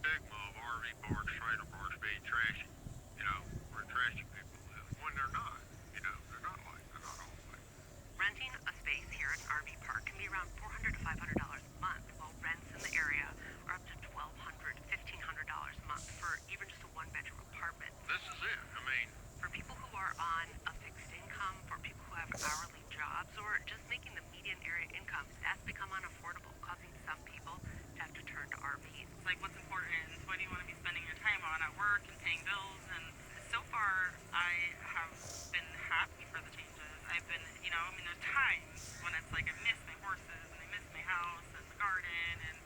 stigma of RV parks, trailer parks being trashy. Where trashy people live. When they're not. They're not all like that. Renting a space here at an RV park can be around $400 to $500 a month, while rents in the area are up to $1,200 to $1,500 a month for even just a one-bedroom apartment. This is it. For people who are on a fixed income, for people who have hourly jobs, or just making the median area income, that's become unaffordable, causing some people to have to turn to RVs. It's like, what's important? What do you want to be spending your time on at work and paying bills? And so far, I have been happy for the changes. I've been, there's times when it's like I miss my horses and I miss my house and the garden and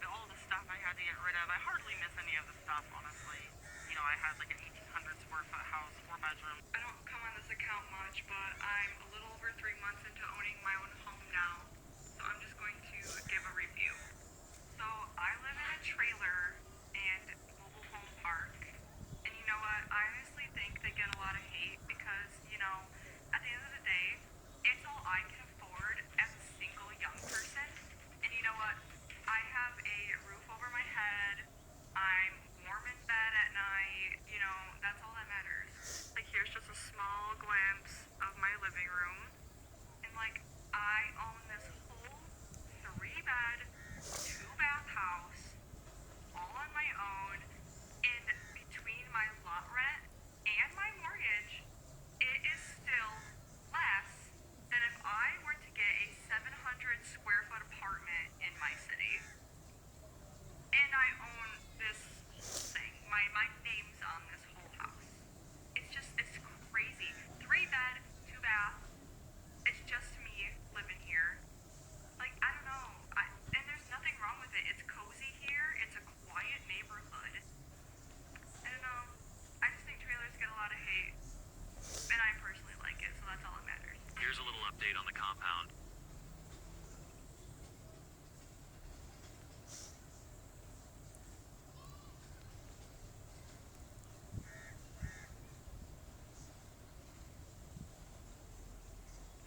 all the stuff I had to get rid of. I hardly miss any of the stuff, honestly. I had like an 1,800 square foot house, 4 bedrooms. I don't come on this account much, but I'm a little over 3 months into owning my own home now. So I'm just going to give a review. So I live in a trailer and mobile home park. And you know what? I honestly think they get a lot of hate because, at the end of the day, it's all I can afford as a single young person. And you know what? I have a roof over my head. I'm warm in bed at night. That's all that matters. Like, here's just a small glimpse of my living room. And, like, I own this whole 3-bed, 2-bath house all on my own. And between my lot rent and my mortgage, it is still less than if I were to get a 700 square foot apartment in my city. And I own this whole thing. My name's on this whole house. It's crazy. 3-bed, 2-bath. It's just me living here. Like, I don't know. And there's nothing wrong with it. It's cozy here. It's a quiet neighborhood. I don't know. I just think trailers get a lot of hate. And I personally like it, so that's all that matters. Here's a little update on the compound.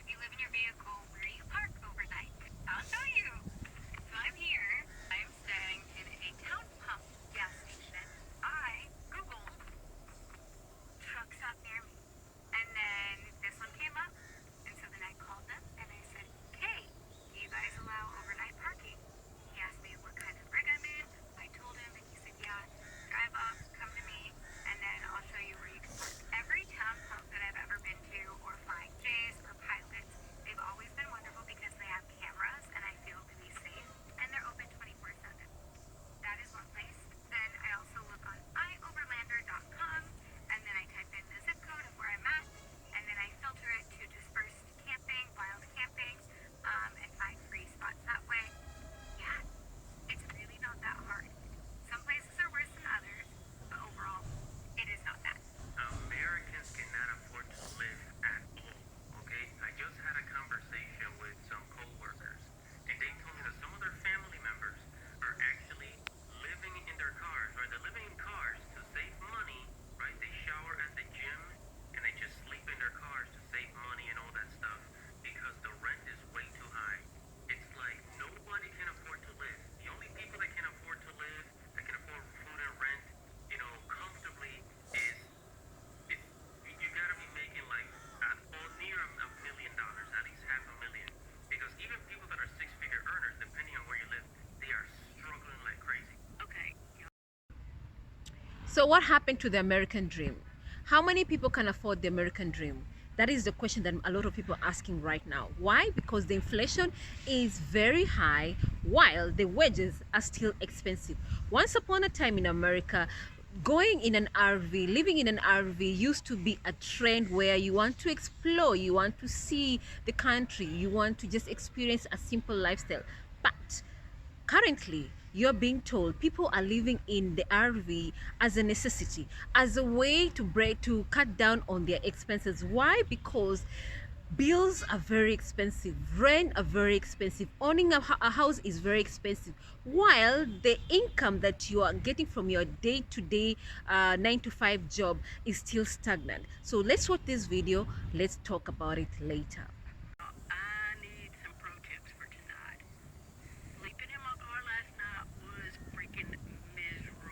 If you live in your vehicle, where you park overnight, I'll show you. So I'm here. I'm staying in a town pump gas station. I Googled truck stop near me. And then this one came up. And so then I called them and I said, hey, do you guys allow overnight parking? He asked me what kind of rig I'm in. I told him and he said, yeah, drive up, come to me, and then I'll show you where you can park. Every town pump that I've ever been to, or Flying J's or Pilots, they've always been wonderful because they have cameras and I feel to be safe. And they're open 24/7. That is one place. Then I also look on ioverlander.com and then I type in the zip code of where I'm at and then I filter it to dispersed camping, wild camping, and find free spots that way. Yeah, it's really not that hard. Some places are worse than others, but overall, it is not bad. Americans cannot afford to live at all, okay? I just had a conversation with some coworkers, and they told me that some of their family members are actually living in their cars, right? They're living in cars to save money, right? They shower at the gym, and they just sleep in their cars to save money and all that stuff because the rent is way too high. It's like nobody can afford to live. The only people that can afford to live, that can afford food and rent, comfortably is you gotta be making like near $1 million, at least half a million. Because even people that are six-figure earners, depending on where you live, they are struggling like crazy. Okay. So what happened to the American dream? How many people can afford the American dream? That is the question that a lot of people are asking right now. Why? Because the inflation is very high while the wages are still expensive. Once upon a time in America, going in an RV, living in an RV used to be a trend where you want to explore, you want to see the country, you want to just experience a simple lifestyle. But currently, you're being told people are living in the RV as a necessity, as a way to cut down on their expenses. Why? Because bills are very expensive, rent are very expensive, owning a house is very expensive, while the income that you are getting from your day-to-day 9 to 5 job is still stagnant. So let's watch this video, let's talk about it later. I need some pro tips for tonight. Sleeping in my car last night was freaking miserable.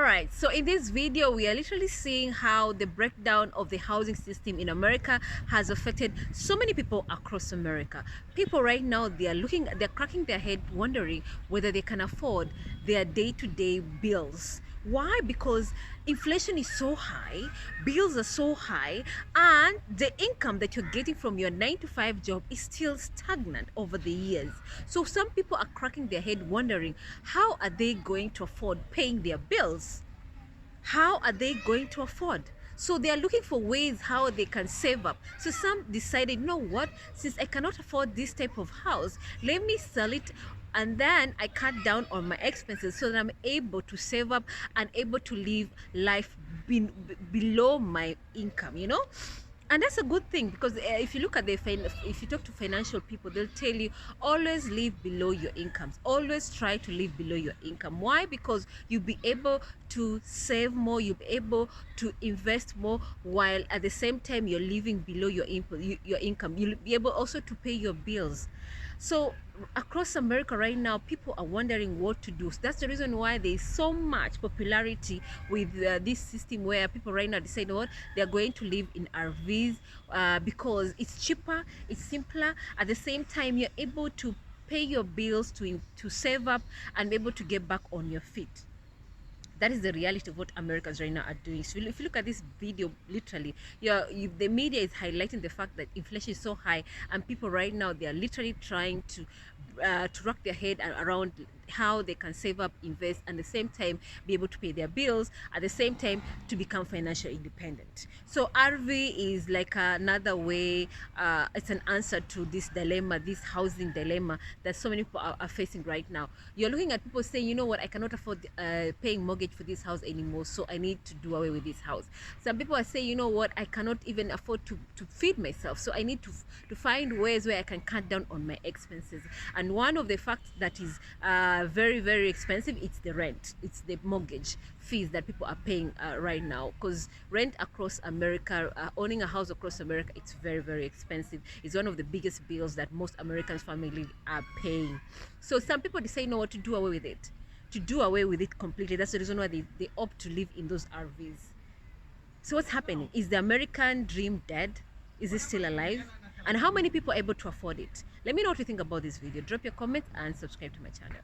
Alright, so in this video we are literally seeing how the breakdown of the housing system in America has affected so many people across America. People right now, they're cracking their head wondering whether they can afford their day-to-day bills. Why? Because inflation is so high, bills are so high, and the income that you're getting from your 9 to 5 job is still stagnant over the years. So some people are cracking their head wondering, how are they going to afford paying their bills? How are they going to afford? So they are looking for ways how they can save up. So some decided, you know what, since I cannot afford this type of house, let me sell it, and then I cut down on my expenses so that I'm able to save up and able to live life below my income, you know. And that's a good thing, because if you look at if you talk to financial people, they'll tell you always live below your incomes, always try to live below your income. Why? Because you'll be able to save more, you'll be able to invest more, while at the same time you're living below your income. You'll be able also to pay your bills. So across America right now, people are wondering what to do. So that's the reason why there is so much popularity with this system, where people right now decide what they're going to live in RVs, because it's cheaper, it's simpler. At the same time, you're able to pay your bills, to save up, and be able to get back on your feet. That is the reality of what Americans right now are doing. So if you look at this video, literally, the media is highlighting the fact that inflation is so high, and people right now, they are literally trying to rock their head around how they can save up, invest, and at the same time be able to pay their bills, at the same time to become financially independent. So RV is like another way. It's an answer to this dilemma, this housing dilemma that so many people are facing right now. You're looking at people saying, you know what, I cannot afford paying mortgage for this house anymore, so I need to do away with this house. Some people are saying, you know what, I cannot even afford to feed myself, so I need to find ways where I can cut down on my expenses. And one of the facts that is very, very expensive, it's the rent, it's the mortgage fees that people are paying right now, because rent across America, owning a house across America, it's very, very expensive. It's one of the biggest bills that most Americans family are paying. So some people decide, you know what, to do away with it, to do away with it completely. That's the reason why they opt to live in those RVs. So what's happening? Is the American dream dead? Is it still alive? And how many people are able to afford it? Let me know what you think about this video. Drop your comments and subscribe to my channel.